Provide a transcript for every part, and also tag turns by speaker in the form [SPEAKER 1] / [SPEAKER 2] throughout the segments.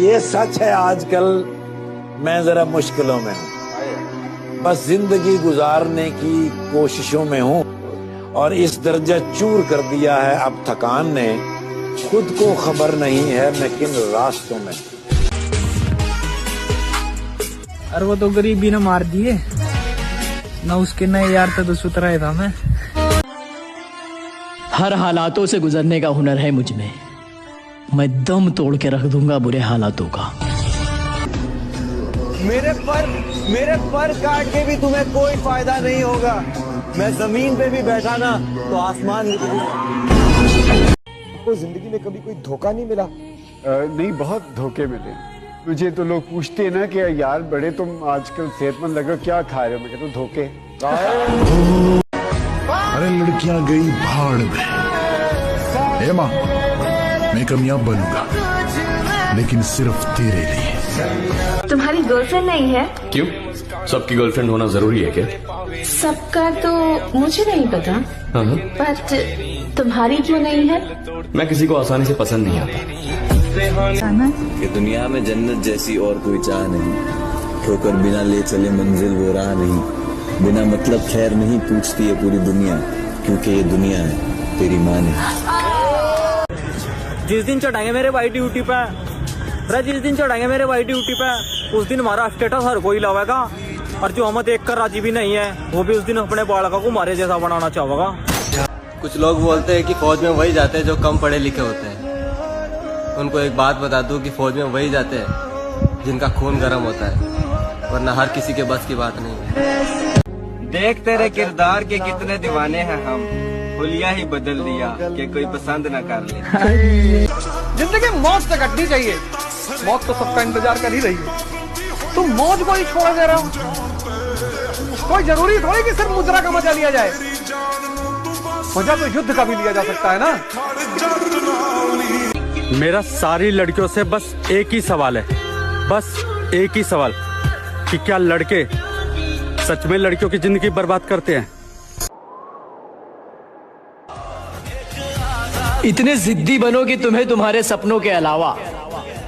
[SPEAKER 1] ये सच है, आजकल मैं जरा मुश्किलों में हूँ, बस जिंदगी गुजारने की कोशिशों में हूँ और इस दर्जा चूर कर दिया है अब थकान ने, खुद को खबर नहीं है मैं किन रास्तों में।
[SPEAKER 2] अरे वो तो गरीबी ने मार दिए ना, उसके नए यार तो सुतरा था मैं।
[SPEAKER 3] हर हालातों से गुजरने का हुनर है मुझ में, मैं दम तोड़ के रख दूंगा बुरे हालातों का।
[SPEAKER 4] मेरे पर काट के भी तुम्हें कोई फायदा नहीं होगा। मैं जमीन पे भी बैठा ना तो आसमान
[SPEAKER 5] को जिंदगी में कभी कोई धोखा नहीं मिला?
[SPEAKER 6] नहीं, बहुत धोखे मिले मुझे। तो लोग पूछते हैं ना कि यार बड़े तुम आजकल सेहतमंद लग रहे हो, क्या खा रहे हो? मैं कहता हूँ धोखे।
[SPEAKER 7] अरे लड़कियां गई भाड़ में। हे माँ, मैं कामयाब बनूंगा लेकिन सिर्फ तेरे लिए।
[SPEAKER 8] तुम्हारी गर्लफ्रेंड नहीं है?
[SPEAKER 9] क्यों? सबकी गर्लफ्रेंड होना जरूरी है क्या?
[SPEAKER 8] सबका तो मुझे नहीं पता, बट तुम्हारी क्यों नहीं है?
[SPEAKER 9] मैं किसी को आसानी से पसंद नहीं आता।
[SPEAKER 10] कि दुनिया में जन्नत जैसी और कोई चाह नहीं, ठोकर बिना ले चले मंजिल वो राह नहीं, बिना मतलब खैर नहीं पूछती है पूरी दुनिया, क्योंकि ये दुनिया है तेरी माँ नहीं।
[SPEAKER 2] जिस दिन चढ़ाएंगे मेरे भाई ड्यूटी पे, जिस दिन चढ़ाएंगे मेरे भाई ड्यूटी पे, उस दिन हमारा स्टेटस हर कोई लावेगा, और जो हमें देख कर राजी भी नहीं है वो भी उस दिन अपने बालका को हमारे जैसा बनाना चाहेगा।
[SPEAKER 4] कुछ लोग बोलते हैं कि फौज में वही जाते हैं जो कम पढ़े लिखे होते हैं। उनको एक बात बता दूं कि फौज में वही जाते हैं जिनका खून गर्म होता है, वरना हर किसी के बस की बात नहीं है।
[SPEAKER 11] देख तेरे किरदार के कितने दीवाने हैं हम, हुलिया ही बदल दिया कि कोई पसंद न कर ले।
[SPEAKER 12] जिंदगी मौत से कटनी चाहिए, मौत तो सबका इंतजार कर ही रही है। तुम मौज को ही छोड़ दे रहे हो। कोई जरूरी थोड़ी कि सिर्फ मुद्रा का मजा लिया जाए, मजा तो युद्ध का भी लिया जा सकता है ना।
[SPEAKER 13] मेरा सारी लड़कियों से बस एक ही सवाल है, बस एक ही सवाल, कि क्या लड़के सच में लड़कियों की जिंदगी बर्बाद करते हैं?
[SPEAKER 3] इतने जिद्दी बनो कि तुम्हें तुम्हारे सपनों के अलावा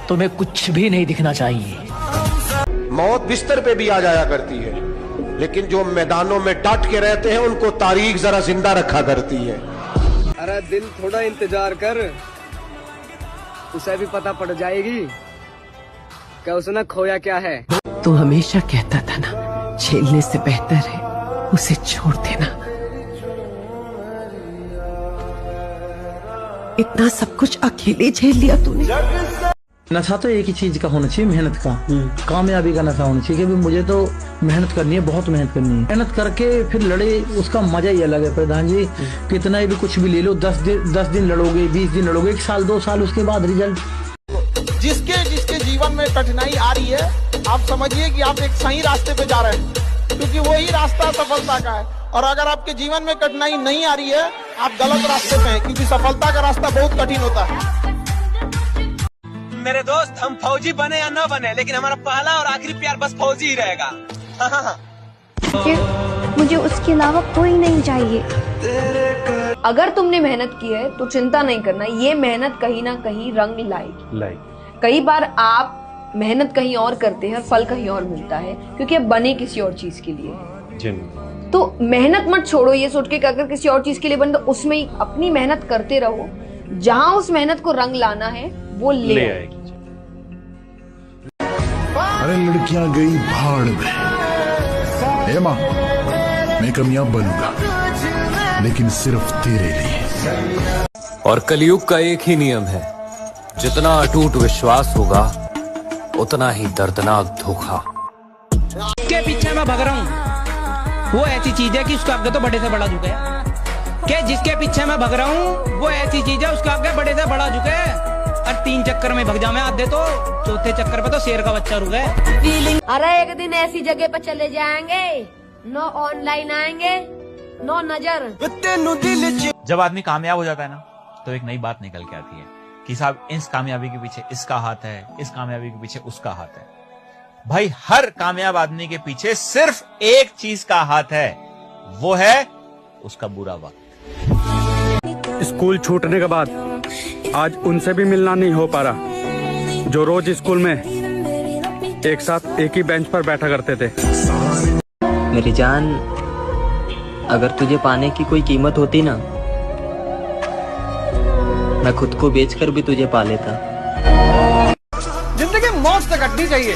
[SPEAKER 3] तुम्हें कुछ भी नहीं दिखना चाहिए।
[SPEAKER 5] मौत बिस्तर पे भी आ जाया करती है, लेकिन जो मैदानों में डट के रहते हैं उनको तारीख जरा जिंदा रखा करती है।
[SPEAKER 11] अरे दिल थोड़ा इंतजार कर, उसे भी पता पड़ जाएगी कि उसने खोया क्या है।
[SPEAKER 14] तू हमेशा कहता था ना, झेलने से बेहतर है उसे छोड़ देना। इतना सब कुछ अकेले झेल लिया तूने।
[SPEAKER 3] नशा तो एक ही चीज का होना चाहिए, मेहनत का, कामयाबी का नशा होना चाहिए। कि मुझे तो मेहनत करनी है, बहुत मेहनत करनी है। मेहनत करके फिर लड़े, उसका मजा ही अलग है प्रधान जी। कितना भी कुछ भी ले लो, 10 दिन लड़ोगे, 20 दिन लड़ोगे, 1 साल 2 साल, उसके बाद रिजल्ट।
[SPEAKER 12] जिसके जीवन में कठिनाई आ रही है, आप समझिए कि आप एक सही रास्ते पे जा रहे हैं, क्योंकि वही रास्ता सफलता का है। और अगर आपके जीवन में कठिनाई नहीं आ रही है, आप गलत रास्ते पे हैं, क्योंकि सफलता का रास्ता बहुत कठिन होता है।
[SPEAKER 11] मेरे दोस्त, हम फौजी बने या न बने, लेकिन हमारा पहला और आखिरी प्यार बस फौजी ही रहेगा।
[SPEAKER 8] मुझे उसके अलावा कोई नहीं चाहिए। अगर तुमने मेहनत की है तो चिंता नहीं करना, ये मेहनत कहीं ना कहीं रंग लाएगी। कई बार आप मेहनत कहीं और करते हैं और फल कहीं और मिलता है, क्योंकि आप बने किसी और चीज के लिए। तो मेहनत मत छोड़ो ये सोच के कि अगर किसी और चीज के लिए बने तो उसमें ही अपनी मेहनत करते रहो। जहां उस मेहनत को रंग लाना है वो ले आएगी।
[SPEAKER 7] अरे लड़कियां गई भाड़ में। हे माँ, मैं कामयाब बनूंगा लेकिन सिर्फ तेरे लिए।
[SPEAKER 15] और कलयुग का एक ही नियम है, जितना अटूट विश्वास होगा उतना ही दर्दनाक धोखा।
[SPEAKER 2] के पीछे मैं भाग रहा हूँ वो ऐसी चीज है कि उसका आगे तो बड़े से बड़ा झुके है। के जिसके पीछे मैं भाग रहा हूँ वो ऐसी चीज है उसका आगे बड़े से बड़ा झुके है। और 3 चक्कर में भाग जाऊं आधे तो चौथे चक्कर पे तो शेर का बच्चा रुके।
[SPEAKER 8] अरे एक दिन ऐसी जगह पे चले जाएंगे, नो ऑनलाइन आएंगे, नो नजर।
[SPEAKER 16] जब आदमी कामयाब हो जाता है ना, तो एक नई बात निकल के आती है कि साहब इस कामयाबी के पीछे इसका हाथ है, इस कामयाबी के पीछे उसका हाथ है। भाई हर कामयाब आदमी के पीछे सिर्फ एक चीज का हाथ है, वो है उसका बुरा वक्त।
[SPEAKER 13] स्कूल छूटने के बाद आज उनसे भी मिलना नहीं हो पा रहा। जो रोज स्कूल में एक साथ एक ही बेंच पर बैठा करते थे।
[SPEAKER 17] मेरी जान, अगर तुझे पाने की कोई कीमत होती ना, मैं खुद को बेचकर भी तुझे पा लेता।
[SPEAKER 11] जिंदगी मौज से कटनी चाहिए,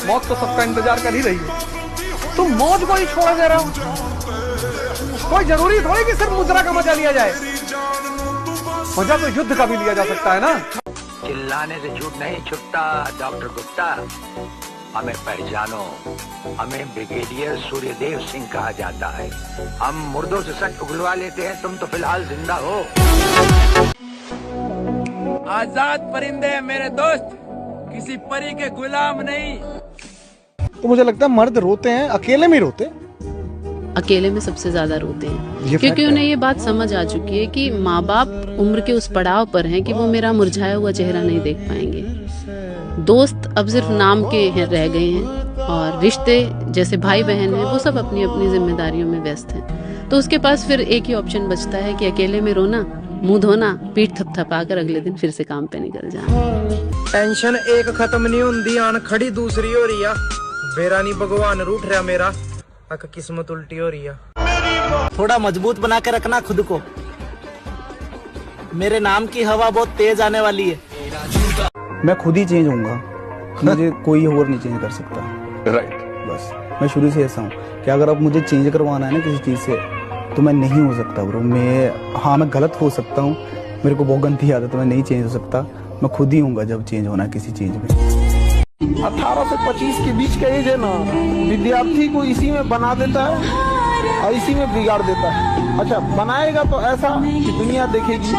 [SPEAKER 11] मौत तो सबका इंतजार कर ही रही है। तुम मौज को ही छोड़ दे रहे हो। कोई जरूरी थोड़ी कि सिर्फ मुजरा का मजा लिया जाए, मजा तो युद्ध का भी लिया जा सकता है ना।
[SPEAKER 18] चिल्लाने से झूठ नहीं छुपता डॉक्टर गुप्ता, हमें पहचानो, हमें ब्रिगेडियर सूर्यदेव सिंह कहा जाता है। हम मुर्दों से सच उगलवा लेते हैं, तुम तो फिलहाल जिंदा हो।
[SPEAKER 19] आजाद परिंदे हैं मेरे दोस्त, किसी परी के गुलाम नहीं।
[SPEAKER 11] तो मुझे लगता है मर्द रोते हैं, अकेले में रोते हैं।
[SPEAKER 20] अकेले में सबसे ज्यादा रोते हैं, क्योंकि उन्हें ये बात समझ आ चुकी है कि माँ बाप उम्र के उस पड़ाव पर हैं कि वो मेरा मुरझाया हुआ चेहरा नहीं देख पाएंगे। दोस्त अब सिर्फ नाम के रह गए हैं और रिश्ते जैसे भाई बहन हैं वो सब अपनी अपनी जिम्मेदारियों में व्यस्त हैं। तो उसके पास फिर एक ही ऑप्शन बचता है कि अकेले में रोना, मुंह धोना, पीठ थपथपाकर अगले दिन फिर से काम पे निकल जाना।
[SPEAKER 21] टेंशन एक खत्म नहीं होंदी, आन खड़ी दूसरी हो रही है। बेरा नहीं भगवान रूठ रहा मेरा, अक किस्मत उल्टी हो रही है।
[SPEAKER 22] थोड़ा मजबूत बना के रखना खुद को, मेरे नाम की हवा बहुत तेज आने वाली है।
[SPEAKER 23] मैं खुद ही चेंज होऊंगा, मुझे कोई और नहीं चेंज कर सकता।
[SPEAKER 24] राइट,
[SPEAKER 23] बस मैं शुरू से ऐसा हूँ कि अगर आप मुझे चेंज करवाना है ना किसी चीज से, तो मैं नहीं हो सकता ब्रो। मैं गलत हो सकता हूँ, मेरे को बहुत गंदी आदत है, मैं नहीं चेंज हो सकता। मैं खुद ही हूँगा जब चेंज होना है किसी चीज में।
[SPEAKER 12] 18 से 25 के बीच का एज है ना, विद्यार्थी को इसी में बना देता है और इसी में बिगाड़ देता है। अच्छा, बनाएगा तो ऐसा कि दुनिया देखेगी,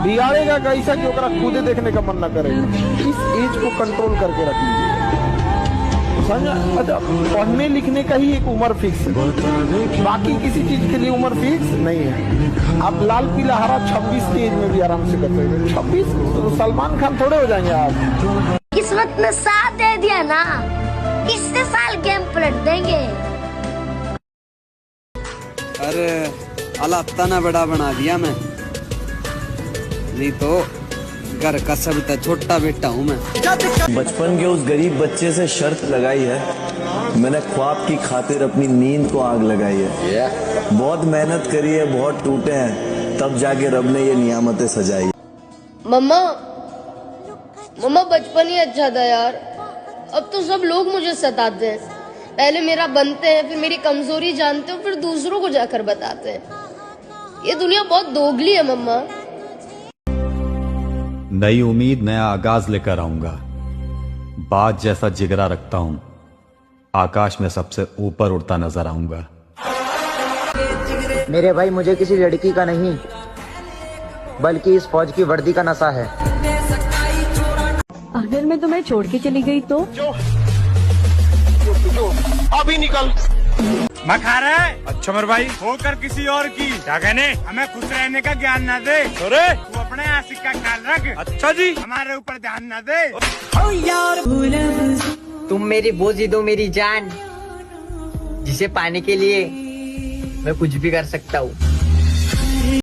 [SPEAKER 12] बिगाड़ेगा कैसा कि ओकरा खुदे देखने का मन न करेगा। इस एज को कंट्रोल करके रख लीजिए, समझा? अच्छा, पढ़ने लिखने का ही एक उम्र फिक्स है, बाकी किसी चीज के लिए उम्र फिक्स नहीं है। आप लाल पीला हरा 26 के एज में भी आराम से कर सकते हैं। 26 तो सलमान खान थोड़े हो जाएंगे आप।
[SPEAKER 25] किस्मत ने साथ दे दिया ना, इससे साल गेम पलट देंगे।
[SPEAKER 21] अरे अल्लाह तना बड़ा बना दिया मैं, नहीं तो घर का सबसे छोटा बेटा हूँ मैं।
[SPEAKER 10] बचपन के उस गरीब बच्चे से शर्त लगाई है, मैंने ख्वाब की खातिर अपनी नींद को आग लगाई है। बहुत मेहनत करी है, बहुत टूटे हैं, तब जाके रब ने ये नियामतें सजाई।
[SPEAKER 25] मम्मा बचपन ही अच्छा था यार, अब तो सब लोग मुझे सताते हैं। पहले मेरा बनते हैं, फिर मेरी कमजोरी जानते हैं, फिर दूसरों को जाकर बताते हैं। ये दुनिया बहुत दोगली है मम्मा।
[SPEAKER 13] नई उम्मीद, नया आगाज लेकर आऊंगा। बात जैसा जिगरा रखता हूं, आकाश में सबसे ऊपर उड़ता नजर आऊंगा।
[SPEAKER 21] मेरे भाई, मुझे किसी लड़की का नहीं बल्कि इस फौज की वर्दी का नशा है।
[SPEAKER 26] अगर मैं तुम्हें छोड़ के चली गई तो?
[SPEAKER 12] अभी निकल।
[SPEAKER 19] मखा रहा है? अच्छा मेरे भाई, होकर किसी और की क्या कहने, हमें खुश रहने का ज्ञान ना दे। अरे तू अपने आशिक का ख्याल रख। अच्छा जी, हमारे ऊपर ध्यान ना दे।
[SPEAKER 21] तुम मेरी बोझी दो मेरी जान, जिसे पाने के लिए मैं कुछ भी कर सकता हूँ।